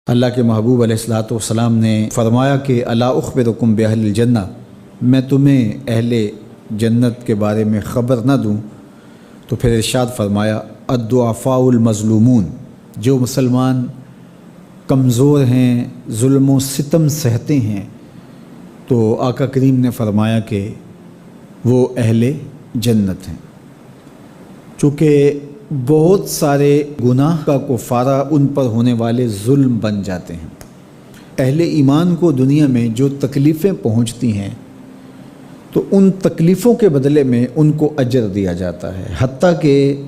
اللہ کے محبوب علیہ الصلوۃ والسلام نے فرمایا کہ الا اخبرکم باہل الجنہ، میں تمہیں اہل جنت کے بارے میں خبر نہ دوں؟ تو پھر ارشاد فرمایا الضعفاء المظلومون، جو مسلمان کمزور ہیں، ظلم و ستم سہتے ہیں، تو آقا کریم نے فرمایا کہ وہ اہل جنت ہیں۔ چونکہ بہت سارے گناہ کا کفارہ ان پر ہونے والے ظلم بن جاتے ہیں۔ اہل ایمان کو دنیا میں جو تکلیفیں پہنچتی ہیں تو ان تکلیفوں کے بدلے میں ان کو اجر دیا جاتا ہے، حتیٰ کہ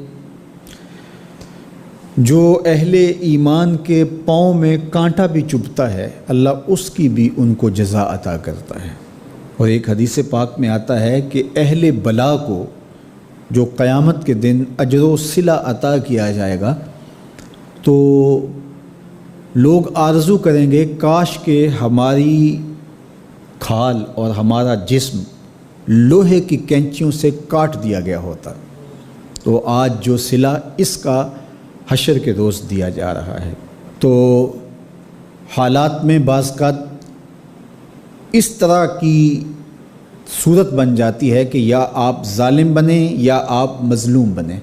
جو اہل ایمان کے پاؤں میں کانٹا بھی چبھتا ہے اللہ اس کی بھی ان کو جزا عطا کرتا ہے۔ اور ایک حدیث پاک میں آتا ہے کہ اہل بلا کو جو قیامت کے دن اجر و صلہ عطا کیا جائے گا تو لوگ آرزو کریں گے کاش کہ ہماری کھال اور ہمارا جسم لوہے کی کینچیوں سے کاٹ دیا گیا ہوتا، تو آج جو صلہ اس کا حشر کے روز دیا جا رہا ہے۔ تو حالات میں بعض اوقات اس طرح کی صورت بن جاتی ہے کہ یا آپ ظالم بنیں یا آپ مظلوم بنیں،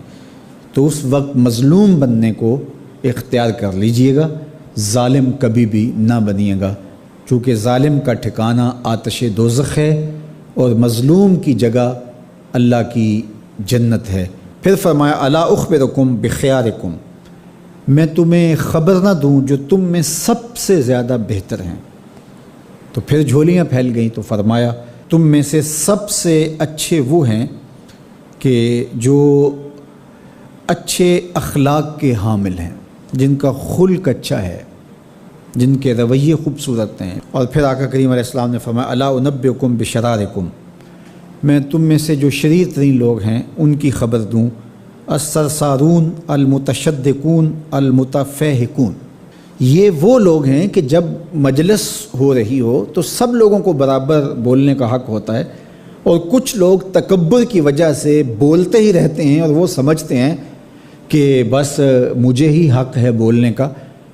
تو اس وقت مظلوم بننے کو اختیار کر لیجئے گا، ظالم کبھی بھی نہ بنیے گا، چونکہ ظالم کا ٹھکانہ آتش دوزخ ہے اور مظلوم کی جگہ اللہ کی جنت ہے۔ پھر فرمایا الا اخبرکم بخیارکم، میں تمہیں خبر نہ دوں جو تم میں سب سے زیادہ بہتر ہیں؟ تو پھر جھولیاں پھیل گئیں، تو فرمایا تم میں سے سب سے اچھے وہ ہیں کہ جو اچھے اخلاق کے حامل ہیں، جن کا خلق اچھا ہے، جن کے رویے خوبصورت ہیں۔ اور پھر آقا کریم علیہ السلام نے فرمایا الا انبئکم بشرارکم، میں تم میں سے جو شریر ترین لوگ ہیں ان کی خبر دوں، السرسارون المتشدقون المتفہقون، یہ وہ لوگ ہیں کہ جب مجلس ہو رہی ہو تو سب لوگوں کو برابر بولنے کا حق ہوتا ہے، اور کچھ لوگ تکبر کی وجہ سے بولتے ہی رہتے ہیں اور وہ سمجھتے ہیں کہ بس مجھے ہی حق ہے بولنے کا،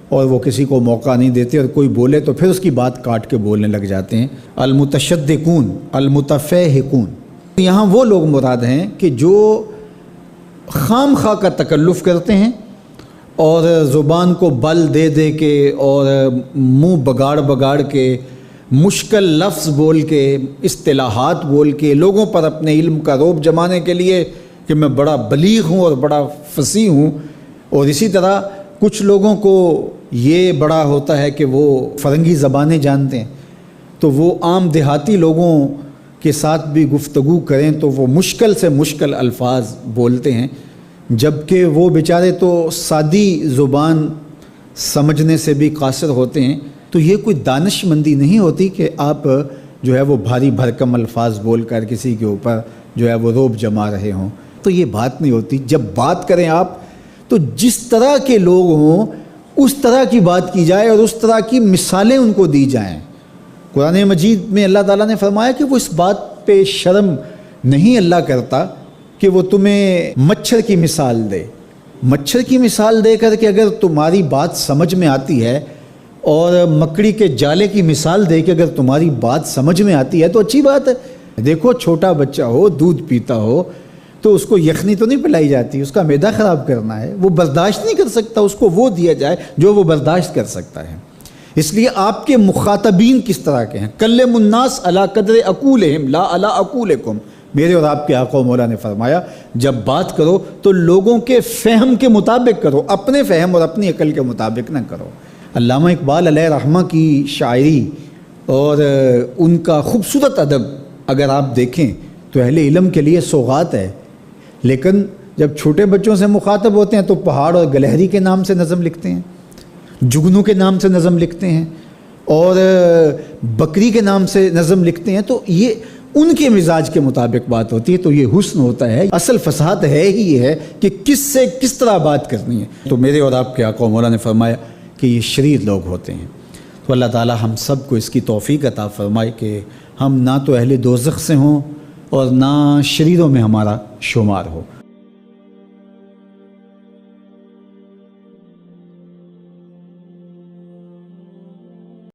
اور وہ کسی کو موقع نہیں دیتے، اور کوئی بولے تو پھر اس کی بات کاٹ کے بولنے لگ جاتے ہیں۔ المتشدقون المتفہقون، یہاں وہ لوگ مراد ہیں کہ جو خام خواہ کا تکلف کرتے ہیں اور زبان کو بل دے دے کے اور منہ بگاڑ کے مشکل لفظ بول کے اصطلاحات بول کے لوگوں پر اپنے علم کا رعب جمانے کے لیے کہ میں بڑا بلیغ ہوں اور بڑا فصیح ہوں، اور اسی طرح کچھ لوگوں کو یہ بڑا ہوتا ہے کہ وہ فرنگی زبانیں جانتے ہیں، تو وہ عام دیہاتی لوگوں کے ساتھ بھی گفتگو کریں تو وہ مشکل سے مشکل الفاظ بولتے ہیں، جبکہ وہ بیچارے تو سادی زبان سمجھنے سے بھی قاصر ہوتے ہیں۔ تو یہ کوئی دانش مندی نہیں ہوتی کہ آپ جو ہے وہ بھاری بھرکم الفاظ بول کر کسی کے اوپر جو ہے وہ رعب جما رہے ہوں، تو یہ بات نہیں ہوتی۔ جب بات کریں آپ تو جس طرح کے لوگ ہوں اس طرح کی بات کی جائے اور اس طرح کی مثالیں ان کو دی جائیں۔ قرآن مجید میں اللہ تعالیٰ نے فرمایا کہ وہ اس بات پہ شرم نہیں اللہ کرتا کہ وہ تمہیں مچھر کی مثال دے۔ مچھر کی مثال دے کر کے اگر تمہاری بات سمجھ میں آتی ہے، اور مکڑی کے جالے کی مثال دے کے اگر تمہاری بات سمجھ میں آتی ہے تو اچھی بات ہے۔ دیکھو چھوٹا بچہ ہو، دودھ پیتا ہو، تو اس کو یخنی تو نہیں پلائی جاتی، اس کا معدہ خراب کرنا ہے، وہ برداشت نہیں کر سکتا، اس کو وہ دیا جائے جو وہ برداشت کر سکتا ہے۔ اس لیے آپ کے مخاطبین کس طرح کے ہیں؟ کلموا الناس علی قدر عقولہم لا علی عقولکم، میرے اور آپ کے آقا و مولا نے فرمایا جب بات کرو تو لوگوں کے فہم کے مطابق کرو، اپنے فہم اور اپنی عقل کے مطابق نہ کرو۔ علامہ اقبال علیہ رحمہ کی شاعری اور ان کا خوبصورت ادب اگر آپ دیکھیں تو اہل علم کے لیے سوغات ہے، لیکن جب چھوٹے بچوں سے مخاطب ہوتے ہیں تو پہاڑ اور گلہری کے نام سے نظم لکھتے ہیں، جگنو کے نام سے نظم لکھتے ہیں، اور بکری کے نام سے نظم لکھتے ہیں، تو یہ ان کے مزاج کے مطابق بات ہوتی ہے۔ تو یہ حسن ہوتا ہے، اصل فساد ہے ہی یہ ہے کہ کس سے کس طرح بات کرنی ہے۔ تو میرے اور آپ کے آقا و مولا نے فرمایا کہ یہ شریر لوگ ہوتے ہیں۔ تو اللہ تعالی ہم سب کو اس کی توفیق عطا فرمائے کہ ہم نہ تو اہل دوزخ سے ہوں اور نہ شریروں میں ہمارا شمار ہو۔